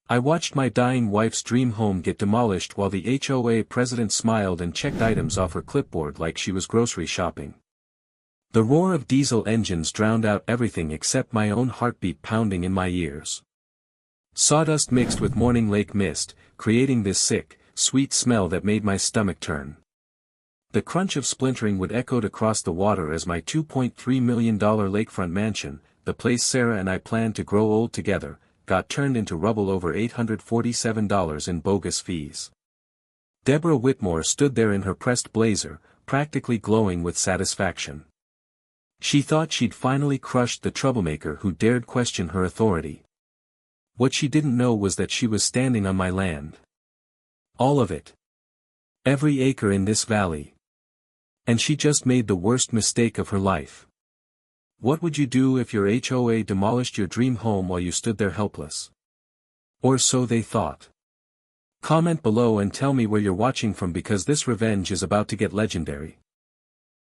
I watched my dying wife's dream home get demolished while the HOA president smiled and checked items off her clipboard like she was grocery shopping. The roar of diesel engines drowned out everything except my own heartbeat pounding in my ears. Sawdust mixed with morning lake mist, creating this sick, sweet smell that made my stomach turn. The crunch of splintering wood echoed across the water as my $2.3 million lakefront mansion, the place Sarah and I planned to grow old together, got turned into rubble over $847 in bogus fees. Deborah Whitmore stood there in her pressed blazer, practically glowing with satisfaction. She thought she'd finally crushed the troublemaker who dared question her authority. What she didn't know was that she was standing on my land. All of it. Every acre in this valley. And she just made the worst mistake of her life. What would you do if your HOA demolished your dream home while you stood there helpless? Or so they thought. Comment below and tell me where you're watching from because this revenge is about to get legendary.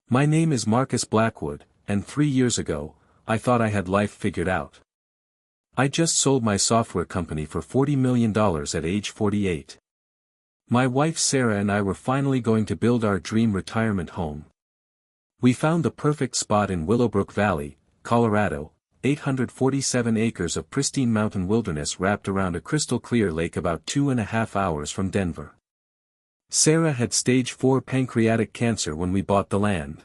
My name is Marcus Blackwood, and 3 years ago, I thought I had life figured out. I just sold my software company for $40 million at age 48. My wife Sarah and I were finally going to build our dream retirement home. We found the perfect spot in Willowbrook Valley, Colorado, 847 acres of pristine mountain wilderness wrapped around a crystal-clear lake about 2.5 hours from Denver. Sarah had stage 4 pancreatic cancer when we bought the land.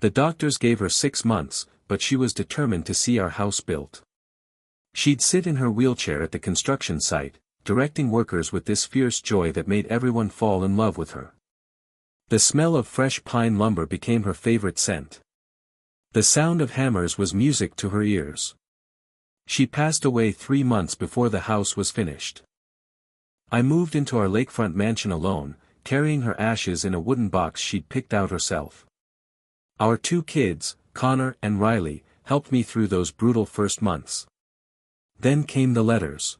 The doctors gave her 6 months, but she was determined to see our house built. She'd sit in her wheelchair at the construction site, directing workers with this fierce joy that made everyone fall in love with her. The smell of fresh pine lumber became her favorite scent. The sound of hammers was music to her ears. She passed away 3 months before the house was finished. I moved into our lakefront mansion alone, carrying her ashes in a wooden box she'd picked out herself. Our 2 kids, Connor and Riley, helped me through those brutal first months. Then came the letters.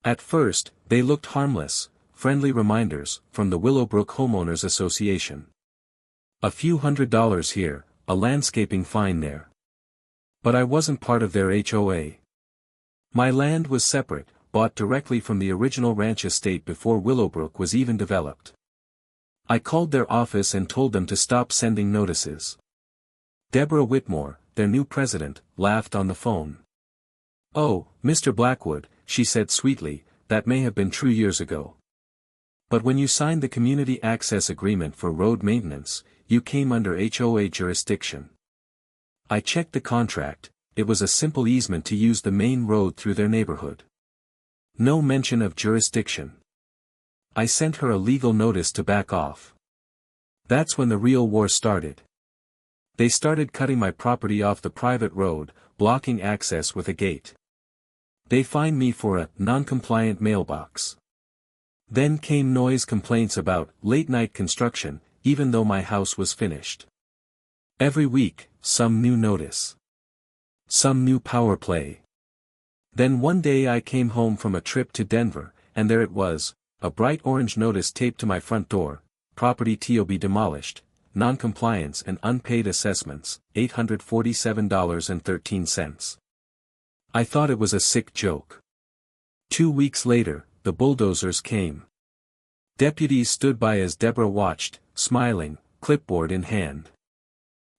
At first, they looked harmless, friendly reminders, from the Willowbrook Homeowners Association. A few $100s here, a landscaping fine there. But I wasn't part of their HOA. My land was separate, bought directly from the original ranch estate before Willowbrook was even developed. I called their office and told them to stop sending notices. Deborah Whitmore, their new president, laughed on the phone. "Oh, Mr. Blackwood," she said sweetly, "that may have been true years ago. But when you signed the community access agreement for road maintenance, you came under HOA jurisdiction. I checked the contract, it was a simple easement to use the main road through their neighborhood. No mention of jurisdiction. I sent her a legal notice to back off. That's when the real war started. They started cutting my property off the private road, blocking access with a gate. They fined me for a non-compliant mailbox. Then came noise complaints about late-night construction, even though my house was finished. Every week, some new notice. Some new power play. Then one day I came home from a trip to Denver, and there it was, a bright orange notice taped to my front door, property TOB demolished, non-compliance and unpaid assessments, $847.13. I thought it was a sick joke. 2 weeks later, the bulldozers came. Deputies stood by as Deborah watched, smiling, clipboard in hand.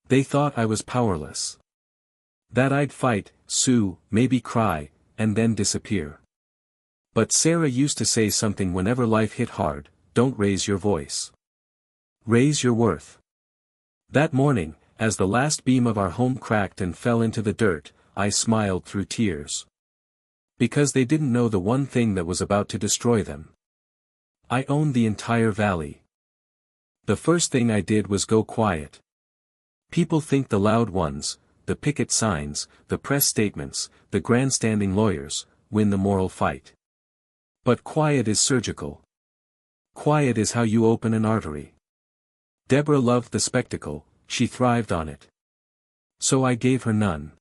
They thought I was powerless. That I'd fight, sue, maybe cry, and then disappear. But Sarah used to say something whenever life hit hard: don't raise your voice. Raise your worth. That morning, as the last beam of our home cracked and fell into the dirt, I smiled through tears. Because they didn't know the one thing that was about to destroy them. I owned the entire valley. The first thing I did was go quiet. People think the loud ones, the picket signs, the press statements, the grandstanding lawyers, win the moral fight. But quiet is surgical. Quiet is how you open an artery. Deborah loved the spectacle, she thrived on it. So I gave her none.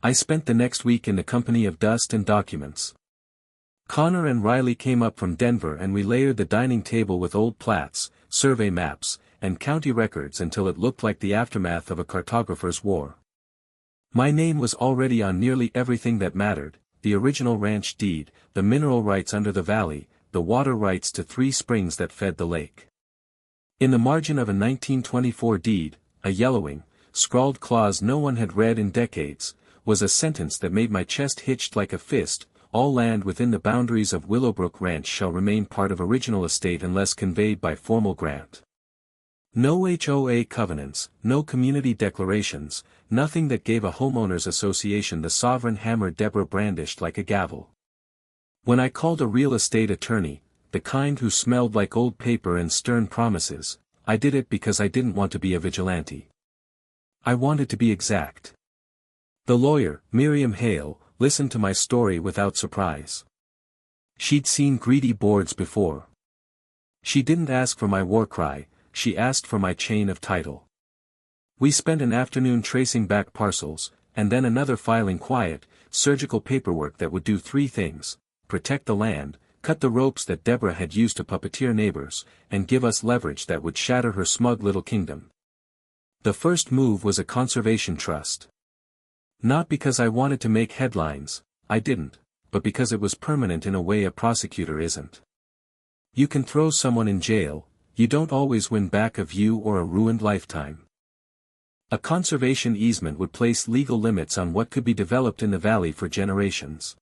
I spent the next week in the company of dust and documents. Connor and Riley came up from Denver and we layered the dining table with old plats, survey maps, and county records until it looked like the aftermath of a cartographer's war. My name was already on nearly everything that mattered: the original ranch deed, the mineral rights under the valley, the water rights to 3 springs that fed the lake. In the margin of a 1924 deed, a yellowing, scrawled clause no one had read in decades, was a sentence that made my chest hitched like a fist: all land within the boundaries of Willowbrook Ranch shall remain part of original estate unless conveyed by formal grant. No HOA covenants, no community declarations, nothing that gave a homeowners association the sovereign hammer Deborah brandished like a gavel. When I called a real estate attorney, the kind who smelled like old paper and stern promises, I did it because I didn't want to be a vigilante. I wanted to be exact. The lawyer, Miriam Hale, listened to my story without surprise. She'd seen greedy boards before. She didn't ask for my war cry, she asked for my chain of title. We spent an afternoon tracing back parcels, and then another filing quiet, surgical paperwork that would do 3 things: protect the land, cut the ropes that Deborah had used to puppeteer neighbors, and give us leverage that would shatter her smug little kingdom. The first move was a conservation trust. Not because I wanted to make headlines, I didn't, but because it was permanent in a way a prosecutor isn't. You can throw someone in jail, you don't always win back a view or a ruined lifetime. A conservation easement would place legal limits on what could be developed in the valley for generations.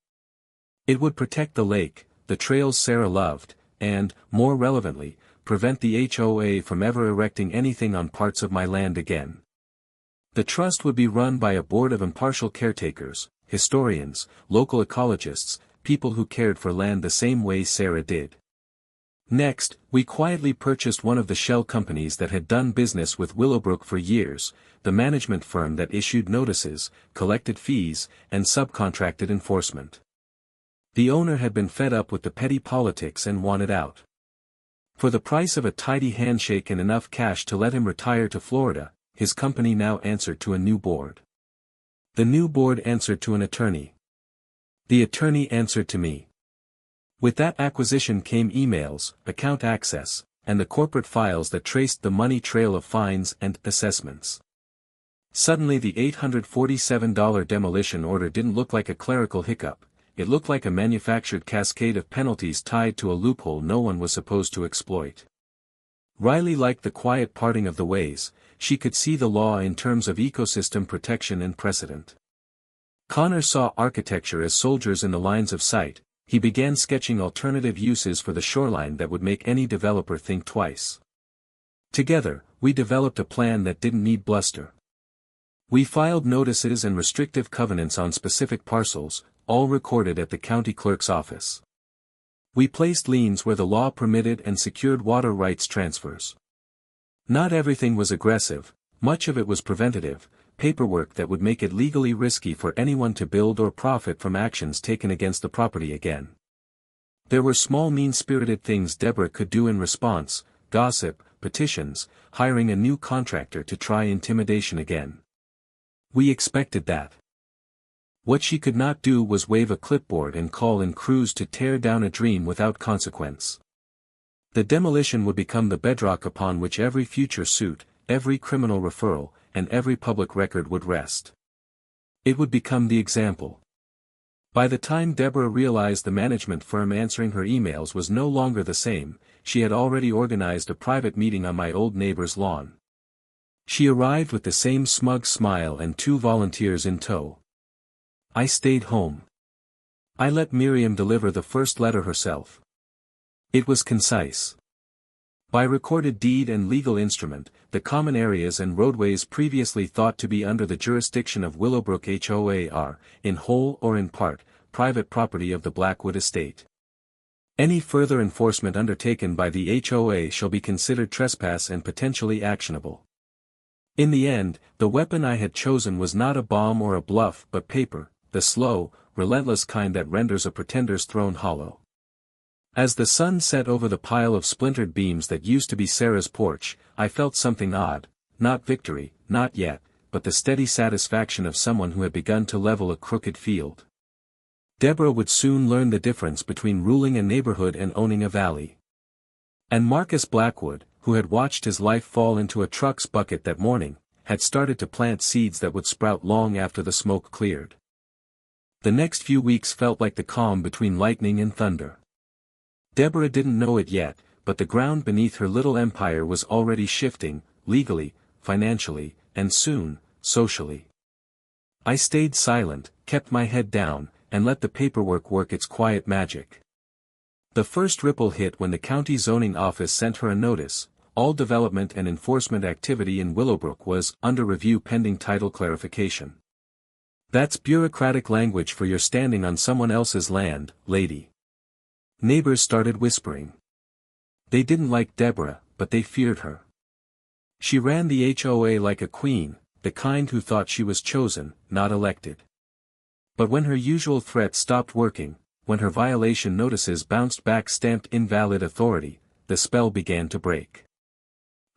It would protect the lake, the trails Sarah loved, and, more relevantly, prevent the HOA from ever erecting anything on parts of my land again. The trust would be run by a board of impartial caretakers, historians, local ecologists, people who cared for land the same way Sarah did. Next, we quietly purchased one of the shell companies that had done business with Willowbrook for years, the management firm that issued notices, collected fees, and subcontracted enforcement. The owner had been fed up with the petty politics and wanted out. For the price of a tidy handshake and enough cash to let him retire to Florida, his company now answered to a new board. The new board answered to an attorney. The attorney answered to me. With that acquisition came emails, account access, and the corporate files that traced the money trail of fines and assessments. Suddenly the $847 demolition order didn't look like a clerical hiccup, it looked like a manufactured cascade of penalties tied to a loophole no one was supposed to exploit. Riley liked the quiet parting of the ways. She could see the law in terms of ecosystem protection and precedent. Connor saw architecture as soldiers in the lines of sight. He began sketching alternative uses for the shoreline that would make any developer think twice. Together, we developed a plan that didn't need bluster. We filed notices and restrictive covenants on specific parcels, all recorded at the county clerk's office. We placed liens where the law permitted and secured water rights transfers. Not everything was aggressive, much of it was preventative, paperwork that would make it legally risky for anyone to build or profit from actions taken against the property again. There were small mean-spirited things Deborah could do in response: gossip, petitions, hiring a new contractor to try intimidation again. We expected that. What she could not do was wave a clipboard and call in crews to tear down a dream without consequence. The demolition would become the bedrock upon which every future suit, every criminal referral, and every public record would rest. It would become the example. By the time Deborah realized the management firm answering her emails was no longer the same, she had already organized a private meeting on my old neighbor's lawn. She arrived with the same smug smile and 2 volunteers in tow. I stayed home. I let Miriam deliver the first letter herself. It was concise. By recorded deed and legal instrument, the common areas and roadways previously thought to be under the jurisdiction of Willowbrook HOA are, in whole or in part, private property of the Blackwood estate. Any further enforcement undertaken by the HOA shall be considered trespass and potentially actionable. In the end, the weapon I had chosen was not a bomb or a bluff but paper, the slow, relentless kind that renders a pretender's throne hollow. As the sun set over the pile of splintered beams that used to be Sarah's porch, I felt something odd, not victory, not yet, but the steady satisfaction of someone who had begun to level a crooked field. Deborah would soon learn the difference between ruling a neighborhood and owning a valley. And Marcus Blackwood, who had watched his life fall into a truck's bucket that morning, had started to plant seeds that would sprout long after the smoke cleared. The next few weeks felt like the calm between lightning and thunder. Deborah didn't know it yet, but the ground beneath her little empire was already shifting, legally, financially, and soon, socially. I stayed silent, kept my head down, and let the paperwork work its quiet magic. The first ripple hit when the county zoning office sent her a notice: all development and enforcement activity in Willowbrook was under review pending title clarification. That's bureaucratic language for you're standing on someone else's land, lady. Neighbors started whispering. They didn't like Deborah, but they feared her. She ran the HOA like a queen, the kind who thought she was chosen, not elected. But when her usual threats stopped working, when her violation notices bounced back stamped invalid authority, the spell began to break.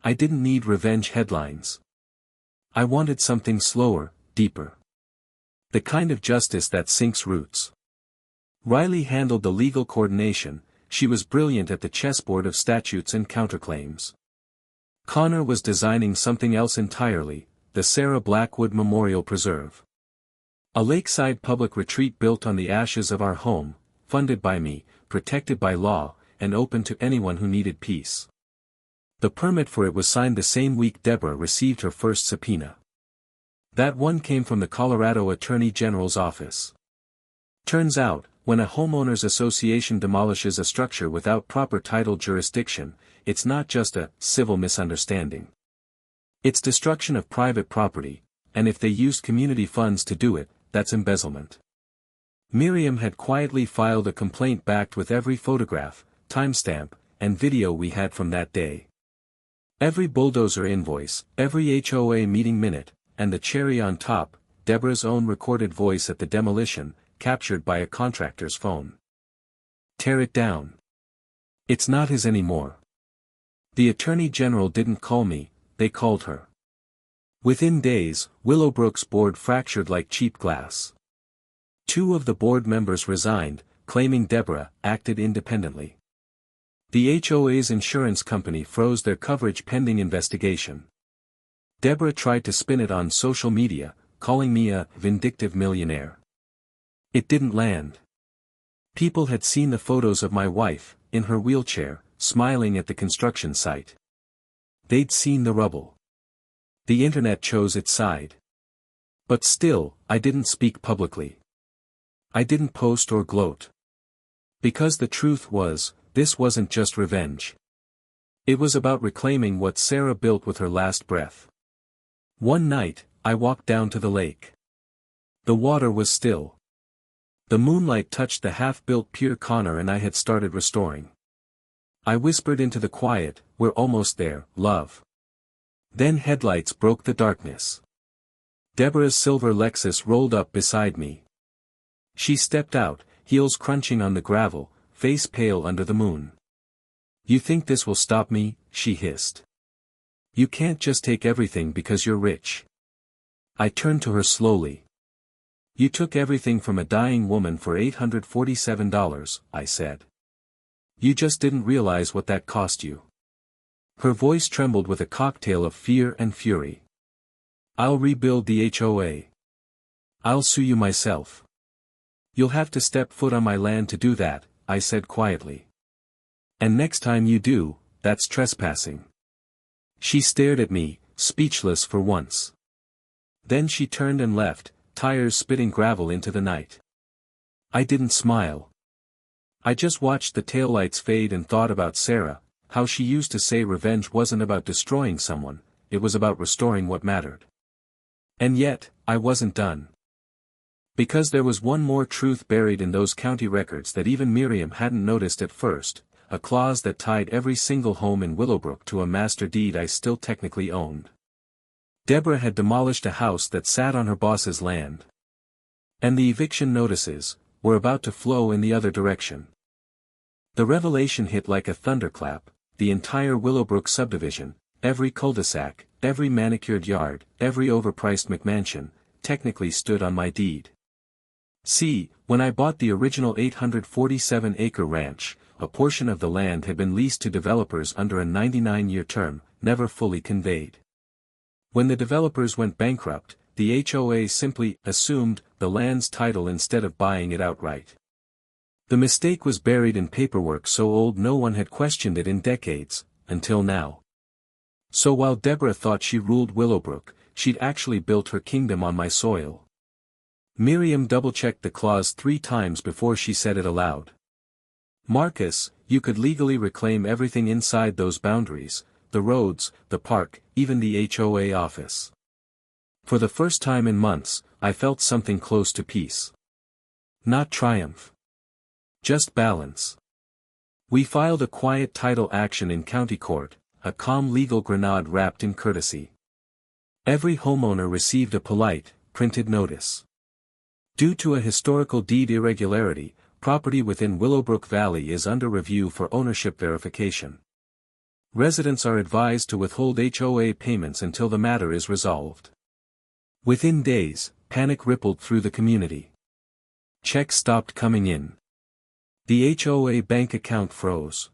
I didn't need revenge headlines. I wanted something slower, deeper. The kind of justice that sinks roots. Riley handled the legal coordination. She was brilliant at the chessboard of statutes and counterclaims. Connor was designing something else entirely: the Sarah Blackwood Memorial Preserve. A lakeside public retreat built on the ashes of our home, funded by me, protected by law, and open to anyone who needed peace. The permit for it was signed the same week Deborah received her first subpoena. That one came from the Colorado Attorney General's office. Turns out, when a homeowners association demolishes a structure without proper title jurisdiction, it's not just a civil misunderstanding. It's destruction of private property, and if they used community funds to do it, that's embezzlement. Miriam had quietly filed a complaint backed with every photograph, timestamp, and video we had from that day. Every bulldozer invoice, every HOA meeting minute, and the cherry on top, Deborah's own recorded voice at the demolition, captured by a contractor's phone. Tear it down. It's not his anymore. The Attorney General didn't call me, they called her. Within days, Willowbrook's board fractured like cheap glass. 2 of the board members resigned, claiming Deborah acted independently. The HOA's insurance company froze their coverage pending investigation. Deborah tried to spin it on social media, calling me a vindictive millionaire. It didn't land. People had seen the photos of my wife, in her wheelchair, smiling at the construction site. They'd seen the rubble. The internet chose its side. But still, I didn't speak publicly. I didn't post or gloat. Because the truth was, this wasn't just revenge. It was about reclaiming what Sarah built with her last breath. One night, I walked down to the lake. The water was still. The moonlight touched the half-built pier Connor and I had started restoring. I whispered into the quiet, "We're almost there, love." Then headlights broke the darkness. Deborah's silver Lexus rolled up beside me. She stepped out, heels crunching on the gravel, face pale under the moon. "You think this will stop me?" she hissed. "You can't just take everything because you're rich." I turned to her slowly. "You took everything from a dying woman for $847, I said. "You just didn't realize what that cost you." Her voice trembled with a cocktail of fear and fury. "I'll rebuild the HOA. I'll sue you myself." "You'll have to step foot on my land to do that," I said quietly. "And next time you do, that's trespassing." She stared at me, speechless for once. Then she turned and left, tires spitting gravel into the night. I didn't smile. I just watched the taillights fade and thought about Sarah, how she used to say revenge wasn't about destroying someone, it was about restoring what mattered. And yet, I wasn't done. Because there was one more truth buried in those county records that even Miriam hadn't noticed at first, a clause that tied every single home in Willowbrook to a master deed I still technically owned. Deborah had demolished a house that sat on her boss's land. And the eviction notices were about to flow in the other direction. The revelation hit like a thunderclap. The entire Willowbrook subdivision, every cul-de-sac, every manicured yard, every overpriced McMansion, technically stood on my deed. See, when I bought the original 847-acre ranch, a portion of the land had been leased to developers under a 99-year term, never fully conveyed. When the developers went bankrupt, the HOA simply assumed the land's title instead of buying it outright. The mistake was buried in paperwork so old no one had questioned it in decades, until now. So while Deborah thought she ruled Willowbrook, she'd actually built her kingdom on my soil. Miriam double-checked the clause 3 times before she said it aloud. Marcus, you could legally reclaim everything inside those boundaries, the roads, the park, even the HOA office. For the first time in months, I felt something close to peace. Not triumph. Just balance. We filed a quiet title action in county court, a calm legal grenade wrapped in courtesy. Every homeowner received a polite, printed notice. Due to a historical deed irregularity, property within Willowbrook Valley is under review for ownership verification. Residents are advised to withhold HOA payments until the matter is resolved. Within days, panic rippled through the community. Checks stopped coming in. The HOA bank account froze.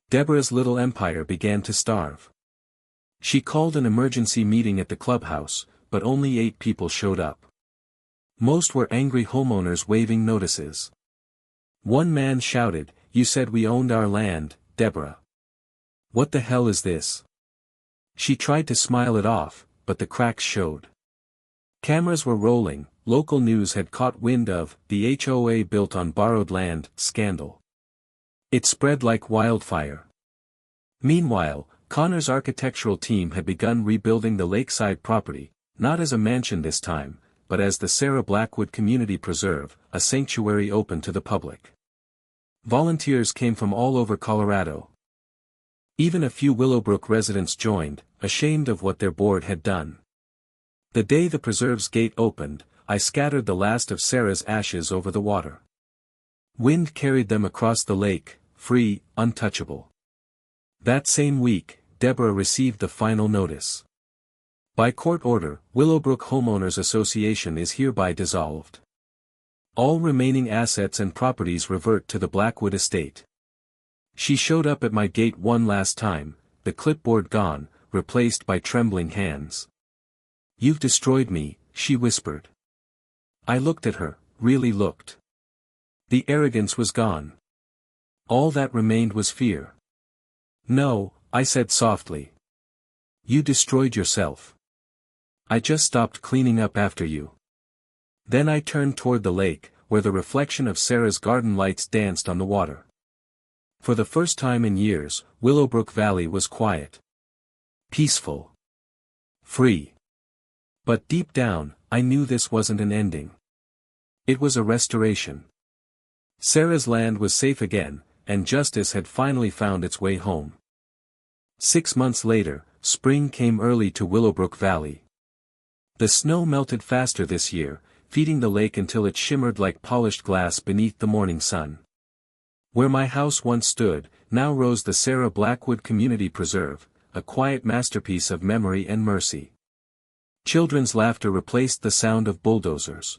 Deborah's little empire began to starve. She called an emergency meeting at the clubhouse, but only 8 people showed up. Most were angry homeowners waving notices. One man shouted, "You said we owned our land, Deborah. What the hell is this?" She tried to smile it off, but the cracks showed. Cameras were rolling, local news had caught wind of the HOA built on borrowed land scandal. It spread like wildfire. Meanwhile, Connor's architectural team had begun rebuilding the lakeside property, not as a mansion this time, but as the Sarah Blackwood Community Preserve, a sanctuary open to the public. Volunteers came from all over Colorado. Even a few Willowbrook residents joined, ashamed of what their board had done. The day the preserve's gate opened, I scattered the last of Sarah's ashes over the water. Wind carried them across the lake, free, untouchable. That same week, Deborah received the final notice. By court order, Willowbrook Homeowners Association is hereby dissolved. All remaining assets and properties revert to the Blackwood estate. She showed up at my gate one last time, the clipboard gone, replaced by trembling hands. "You've destroyed me," she whispered. I looked at her, really looked. The arrogance was gone. All that remained was fear. "No," I said softly. "You destroyed yourself. I just stopped cleaning up after you." Then I turned toward the lake, where the reflection of Sarah's garden lights danced on the water. For the first time in years, Willowbrook Valley was quiet. Peaceful. Free. But deep down, I knew this wasn't an ending. It was a restoration. Sarah's land was safe again, and justice had finally found its way home. 6 months later, spring came early to Willowbrook Valley. The snow melted faster this year, feeding the lake until it shimmered like polished glass beneath the morning sun. Where my house once stood, now rose the Sarah Blackwood Community Preserve, a quiet masterpiece of memory and mercy. Children's laughter replaced the sound of bulldozers.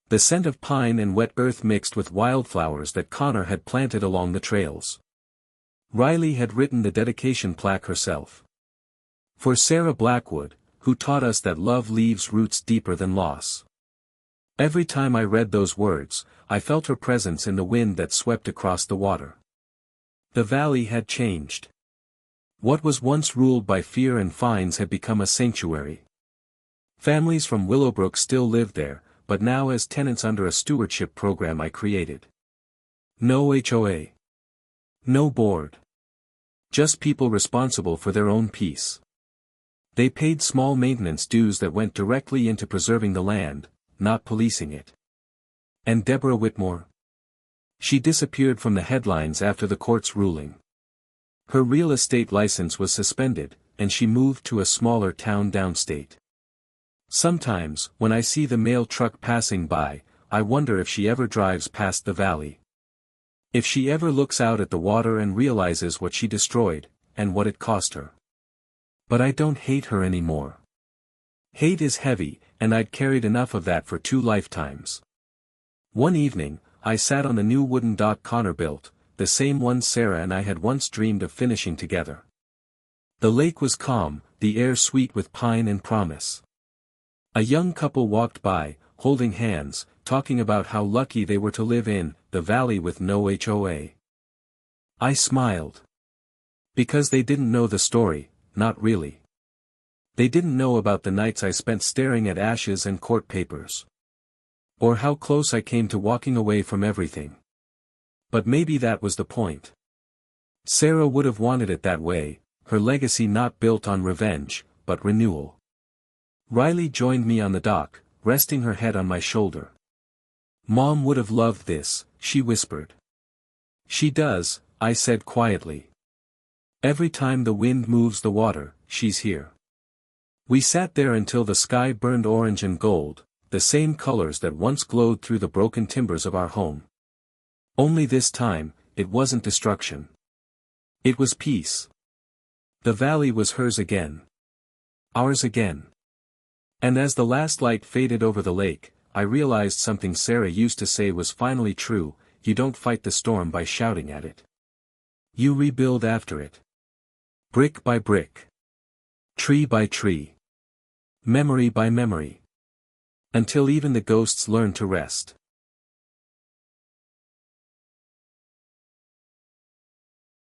The scent of pine and wet earth mixed with wildflowers that Connor had planted along the trails. Riley had written the dedication plaque herself. For Sarah Blackwood, who taught us that love leaves roots deeper than loss. Every time I read those words, I felt her presence in the wind that swept across the water. The valley had changed. What was once ruled by fear and fines had become a sanctuary. Families from Willowbrook still lived there, but now as tenants under a stewardship program I created. No HOA. No board. Just people responsible for their own peace. They paid small maintenance dues that went directly into preserving the land, not policing it. And Deborah Whitmore? She disappeared from the headlines after the court's ruling. Her real estate license was suspended, and she moved to a smaller town downstate. Sometimes, when I see the mail truck passing by, I wonder if she ever drives past the valley. If she ever looks out at the water and realizes what she destroyed, and what it cost her. But I don't hate her anymore. Hate is heavy, and I'd carried enough of that for 2 lifetimes. One evening, I sat on the new wooden dock Connor built, the same one Sarah and I had once dreamed of finishing together. The lake was calm, the air sweet with pine and promise. A young couple walked by, holding hands, talking about how lucky they were to live in the valley with no HOA. I smiled. Because they didn't know the story, not really. They didn't know about the nights I spent staring at ashes and court papers. Or how close I came to walking away from everything. But maybe that was the point. Sarah would have wanted it that way, her legacy not built on revenge, but renewal. Riley joined me on the dock, resting her head on my shoulder. Mom would have loved this, she whispered. She does, I said quietly. Every time the wind moves the water, she's here. We sat there until the sky burned orange and gold, the same colors that once glowed through the broken timbers of our home. Only this time, it wasn't destruction. It was peace. The valley was hers again. Ours again. And as the last light faded over the lake, I realized something Sarah used to say was finally true: you don't fight the storm by shouting at it. You rebuild after it. Brick by brick. Tree by tree. Memory by memory. Until even the ghosts learn to rest.